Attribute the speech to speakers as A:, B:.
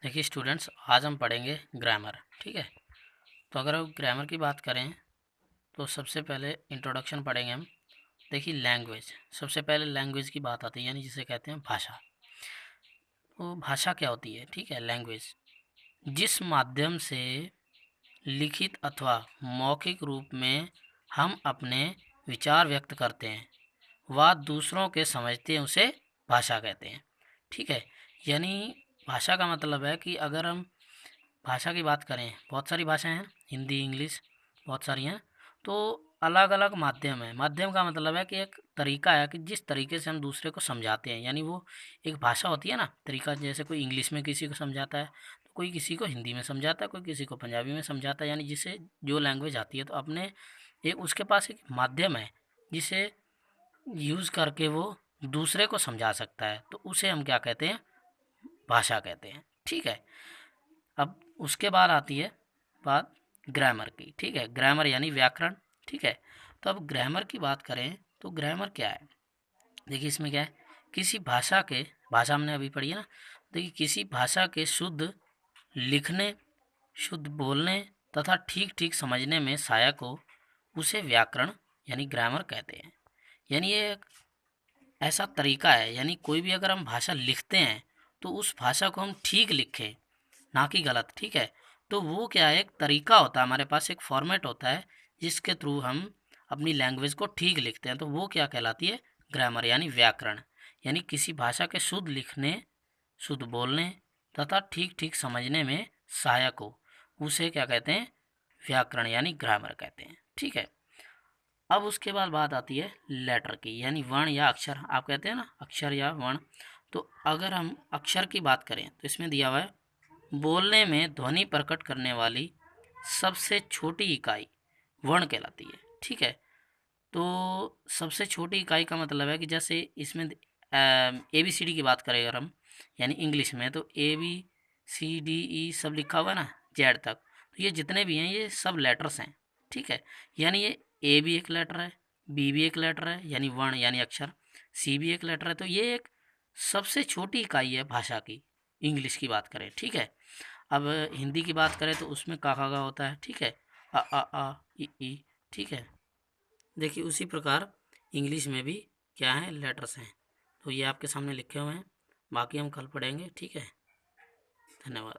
A: देखिए स्टूडेंट्स, आज हम पढ़ेंगे ग्रामर। ठीक है, तो अगर हम ग्रामर की बात करें तो सबसे पहले इंट्रोडक्शन पढ़ेंगे हम। देखिए लैंग्वेज, सबसे पहले लैंग्वेज की बात आती है, यानी जिसे कहते हैं भाषा। तो भाषा क्या होती है? ठीक है, लैंग्वेज जिस माध्यम से लिखित अथवा मौखिक रूप में हम अपने विचार व्यक्त करते हैं व दूसरों के समझते हैं, उसे भाषा कहते हैं। ठीक है, यानी भाषा का मतलब है कि अगर हम भाषा की बात करें, बहुत सारी भाषाएं हैं, हिंदी, इंग्लिश, बहुत सारी हैं। तो अलग अलग माध्यम है। माध्यम का मतलब है कि एक तरीका है कि जिस तरीके से हम दूसरे को समझाते हैं, यानी वो एक भाषा होती है ना, तरीका। जैसे कोई इंग्लिश में किसी को समझाता है, तो कोई किसी को हिंदी में समझाता है, कोई किसी को पंजाबी में समझाता है, यानी जिसे जो लैंग्वेज आती है। तो अपने एक उसके पास एक माध्यम है जिसे यूज़ करके वो दूसरे को समझा सकता है, तो उसे हम क्या कहते हैं? भाषा कहते हैं। ठीक है, अब उसके बाद आती है बात ग्रामर की। ठीक है, ग्रामर यानी व्याकरण। ठीक है, तो अब ग्रामर की बात करें तो ग्रामर क्या है? देखिए इसमें क्या है, किसी भाषा के, भाषा हमने अभी पढ़ी है ना, देखिए किसी भाषा के शुद्ध लिखने, शुद्ध बोलने तथा ठीक ठीक समझने में सहायक हो, उसे व्याकरण यानी ग्रामर कहते हैं। यानी ये एक ऐसा तरीका है, यानी कोई भी अगर हम भाषा लिखते हैं तो उस भाषा को हम ठीक लिखें, ना कि गलत। ठीक है, तो वो क्या है, एक तरीका होता है, हमारे पास एक फॉर्मेट होता है जिसके थ्रू हम अपनी लैंग्वेज को ठीक लिखते हैं, तो वो क्या कहलाती है? ग्रामर यानी व्याकरण। यानी किसी भाषा के शुद्ध लिखने, शुद्ध बोलने तथा ठीक ठीक समझने में सहायक हो, उसे क्या कहते हैं? व्याकरण यानी ग्रामर कहते हैं। ठीक है, अब उसके बाद बात आती है लेटर की, यानी वर्ण या अक्षर। आप कहते हैं ना अक्षर या वर्ण, तो अगर हम अक्षर की बात करें तो इसमें दिया हुआ है बोलने में ध्वनि प्रकट करने वाली सबसे छोटी इकाई वर्ण कहलाती है। ठीक है, तो सबसे छोटी इकाई का मतलब है कि जैसे इसमें ए बी सी डी की बात करें अगर हम, यानी इंग्लिश में, तो A B C D E सब लिखा हुआ है ना, जेड तक, तो ये जितने भी हैं ये सब लेटर्स हैं। ठीक है, यानी ये ए भी एक लेटर है, बी भी एक लेटर है यानी वर्ण यानी अक्षर, सी भी एक लेटर है। तो ये एक सबसे छोटी इकाई है भाषा की, इंग्लिश की बात करें। ठीक है, अब हिंदी की बात करें तो उसमें का खा गा होता है। ठीक है, आ ई। ठीक है, देखिए उसी प्रकार इंग्लिश में भी क्या है, लेटर्स हैं। तो ये आपके सामने लिखे हुए हैं, बाकी हम कल पढ़ेंगे। ठीक है, धन्यवाद।